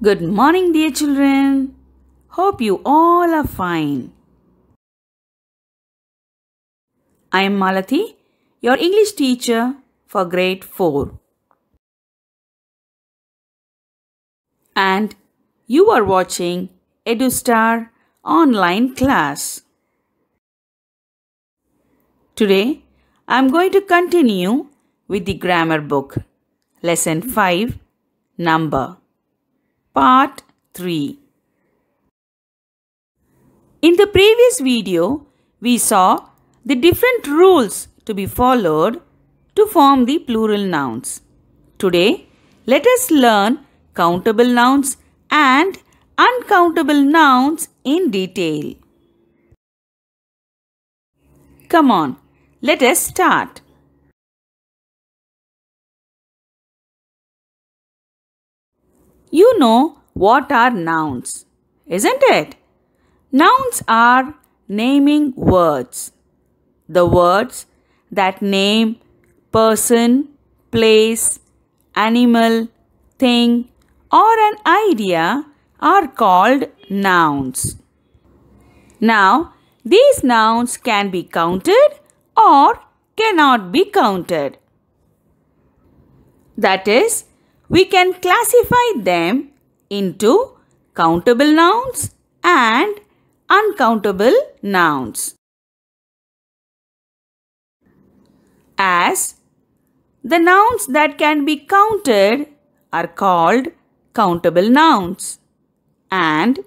Good morning, dear children. Hope you all are fine. I am Malathi, your English teacher for grade 4. And you are watching EduStar online class. Today, I am going to continue with the grammar book. Lesson 5, Number. Part 3. In the previous video, we saw the different rules to be followed to form the plural nouns. Today, let us learn countable nouns and uncountable nouns in detail. Come on, let us start. You know what are nouns, isn't it? Nouns are naming words. The words that name person, place, animal, thing, or an idea are called nouns. Now, these nouns can be counted or cannot be counted. That is, we can classify them into countable nouns and uncountable nouns. As the nouns that can be counted are called countable nouns, and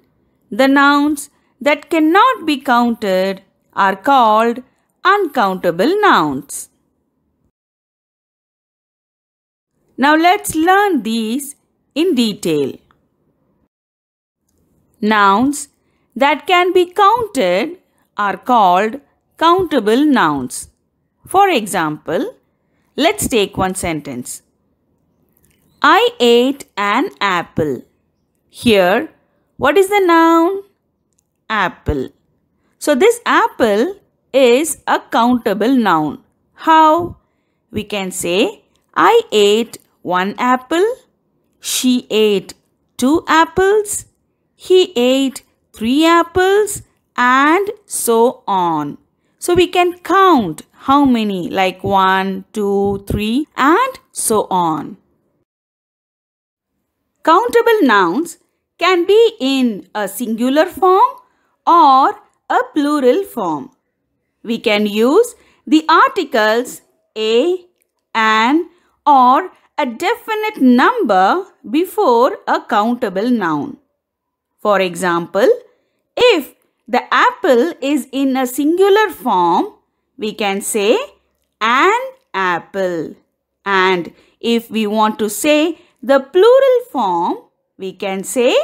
the nouns that cannot be counted are called uncountable nouns. Now let's learn these in detail. Nouns that can be counted are called countable nouns. For example, let's take one sentence. I ate an apple. Here, what is the noun? Apple. So this apple is a countable noun. How? We can say I ate one apple, she ate 2 apples, he ate 3 apples, and so on. So we can count how many, like 1, 2, 3, and so on. Countable nouns can be in a singular form or a plural form. We can use the articles a, an, or a definite number before a countable noun. For example, if the apple is in a singular form, we can say an apple. And if we want to say the plural form, we can say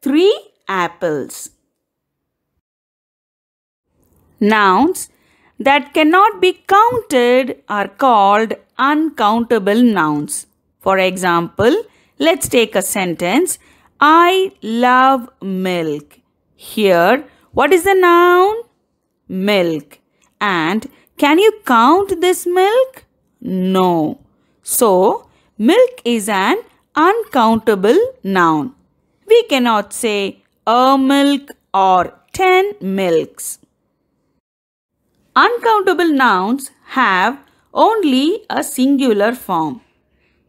3 apples. Nouns that cannot be counted are called uncountable nouns. For example, let's take a sentence. I love milk. Here, what is the noun? Milk. And can you count this milk? No. So, milk is an uncountable noun. We cannot say a milk or 10 milks. Uncountable nouns have only a singular form.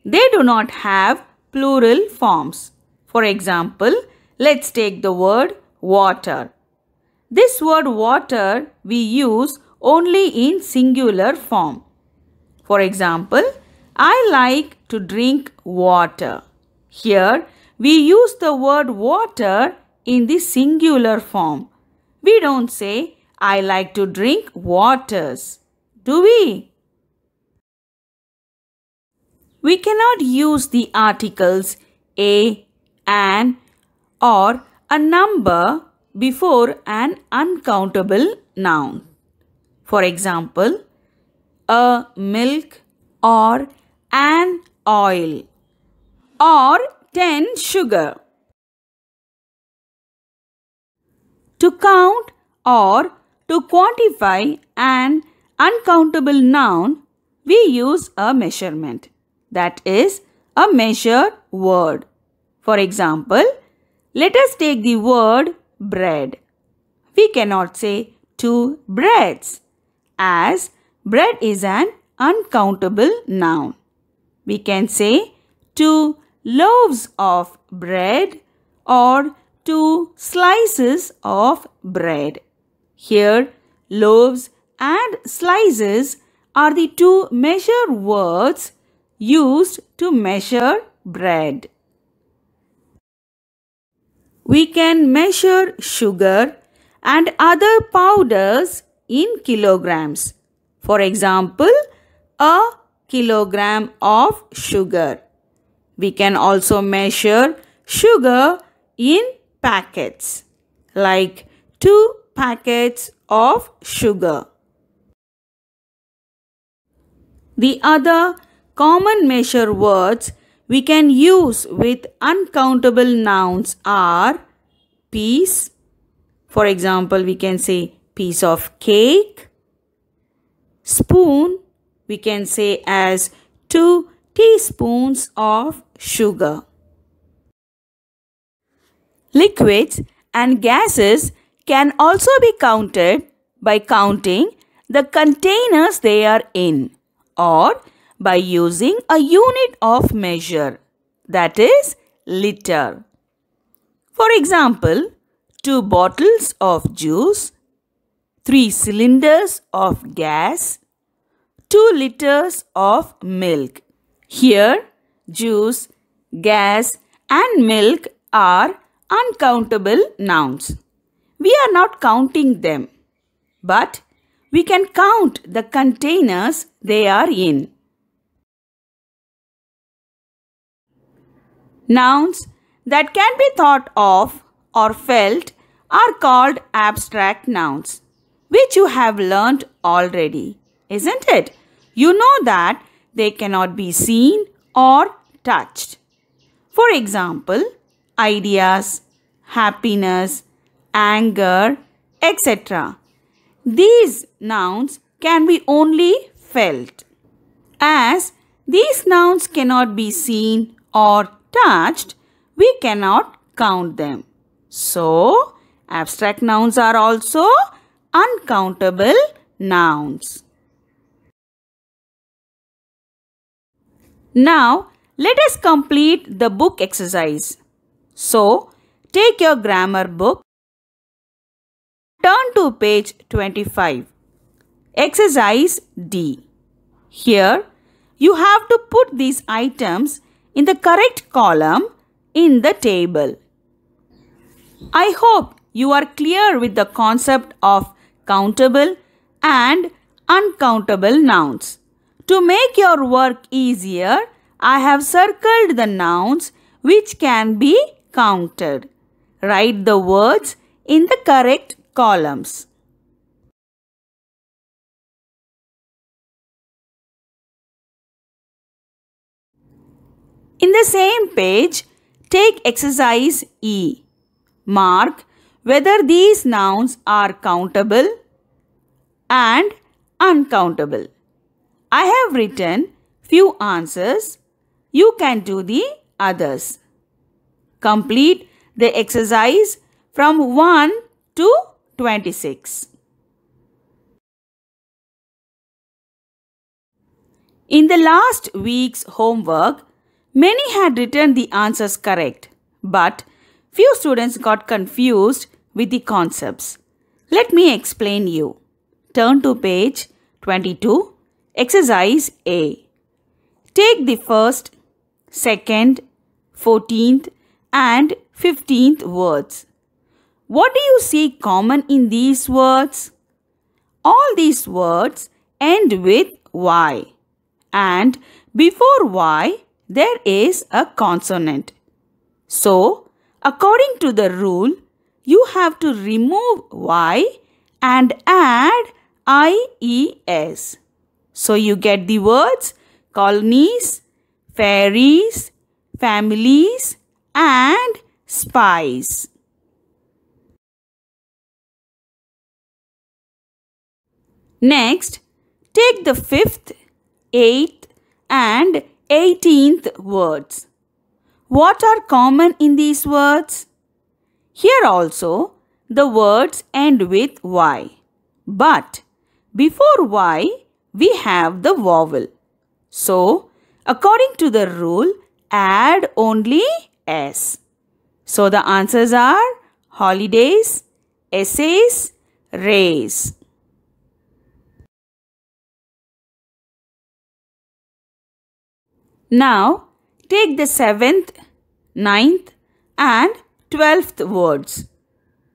They do not have plural forms. For example, let's take the word water. This word water we use only in singular form. For example, I like to drink water. Here we use the word water in the singular form. We don't say I like to drink waters, do we? We cannot use the articles a, an, or a number before an uncountable noun. For example, a milk or an oil or 10 sugar. To count or to quantify an uncountable noun, we use a measurement. That is a measure word. For example, Let us take the word bread. We cannot say 2 breads, as bread is an uncountable noun. We can say 2 loaves of bread or 2 slices of bread. Here, loaves and slices are the 2 measure words used to measure bread. We can measure sugar and other powders in kilograms. For example, a kilogram of sugar. We can also measure sugar in packets, like 2 packets of sugar. The other common measure words we can use with uncountable nouns are piece. For example, we can say piece of cake. Spoon, we can say as 2 teaspoons of sugar. Liquids and gases can also be counted by counting the containers they are in, or by using a unit of measure, that is liter. For example, 2 bottles of juice, 3 cylinders of gas, 2 liters of milk. Here, juice, gas and milk are uncountable nouns. We are not counting them, but we can count the containers they are in. Nouns that can be thought of or felt are called abstract nouns, which you have learnt already, isn't it? You know that they cannot be seen or touched. For example, ideas, happiness, anger, etc. These nouns can be only felt. As these nouns cannot be seen or touched, we cannot count them. So, abstract nouns are also uncountable nouns. Now, let us complete the book exercise. So, take your grammar book. Turn to page 25. Exercise D. Here, you have to put these items in the correct column in the table. I hope you are clear with the concept of countable and uncountable nouns. To make your work easier, I have circled the nouns which can be counted. Write the words in the correct columns. In the same page, take exercise E. Mark whether these nouns are countable and uncountable. I have written few answers. You can do the others. Complete the exercise from 1 to 26. In the last week's homework, many had written the answers correct, but few students got confused with the concepts. Let me explain you. Turn to page 22, exercise A. Take the first, second, 14th and 15th words. What do you see common in these words? All these words end with Y, and before Y there is a consonant. So, according to the rule, you have to remove Y and add IES. So, you get the words colonies, fairies, families and spies. Next, take the 5th, 8th and 18th words. What are common in these words? Here also, the words end with Y. But before Y, we have the vowel. So, according to the rule, add only S. So, the answers are holidays, essays, rays. Now, take the 7th, 9th and 12th words.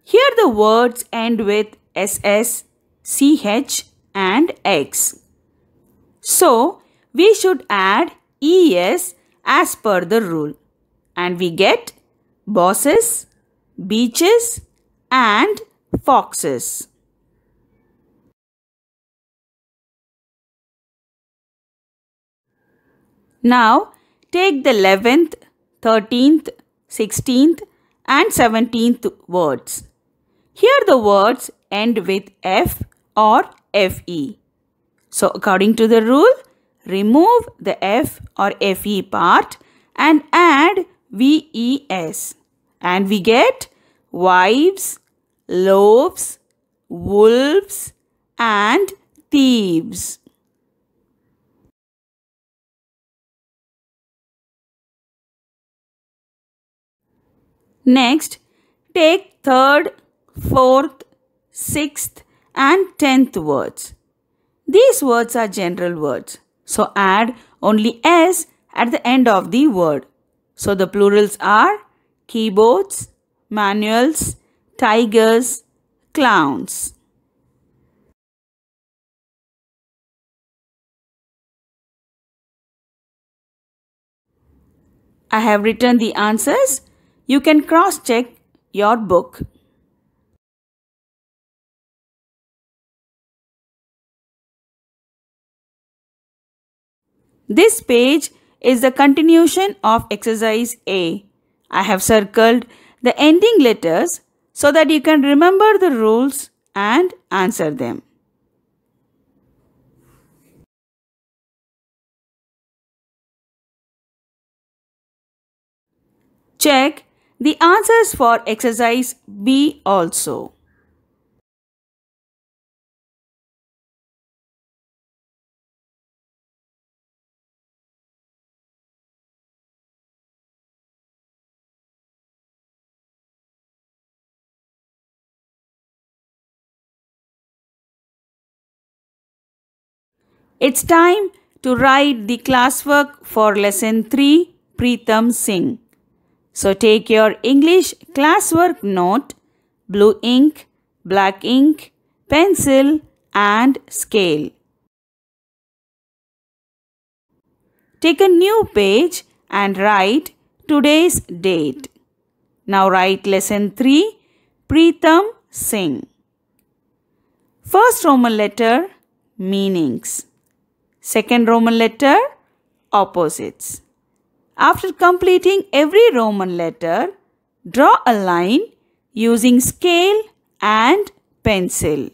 Here the words end with SS, CH and X. So, we should add ES as per the rule. And we get bosses, beaches and foxes. Now, take the 11th, 13th, 16th and 17th words. Here the words end with F or FE. So, according to the rule, remove the F or FE part and add VES. And we get wives, loaves, wolves and thieves. Next, take 3rd, 4th, 6th and 10th words. These words are general words. So, add only S at the end of the word. So, the plurals are keyboards, manuals, tigers, clowns. I have written the answers. You can cross-check your book. This page is the continuation of exercise A. I have circled the ending letters so that you can remember the rules and answer them. Check the answers for exercise B also. It's time to write the classwork for lesson 3, Preetham Singh. So take your English classwork note, blue ink, black ink, pencil and scale. Take a new page and write today's date. Now write lesson 3, Preetham Singh. First Roman letter, meanings. Second Roman letter, opposites. After completing every Roman letter, draw a line using scale and pencil.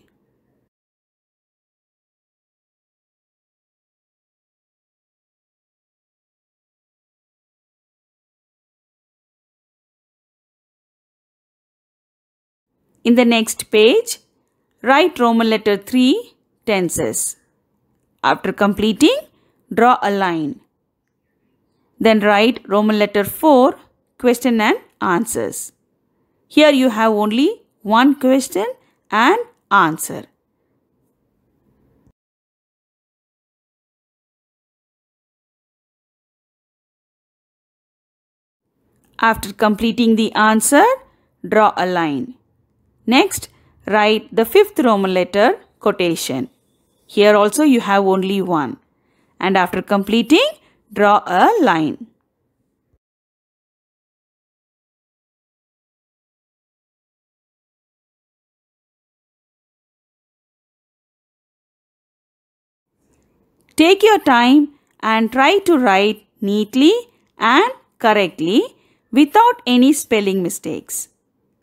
In the next page, write Roman letter 3 tenses. After completing, draw a line. Then write Roman letter 4 question and answers. Here you have only one question and answer. After completing the answer, draw a line. Next, write the fifth Roman letter quotation. Here also you have only one. And after completing, draw a line. Take your time and try to write neatly and correctly without any spelling mistakes.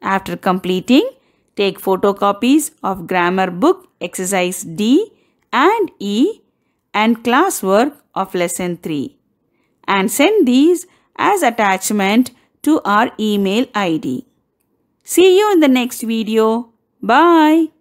After completing, take photocopies of grammar book exercise D and E and classwork of lesson 3 and send these as attachment to our email ID. See you in the next video. Bye.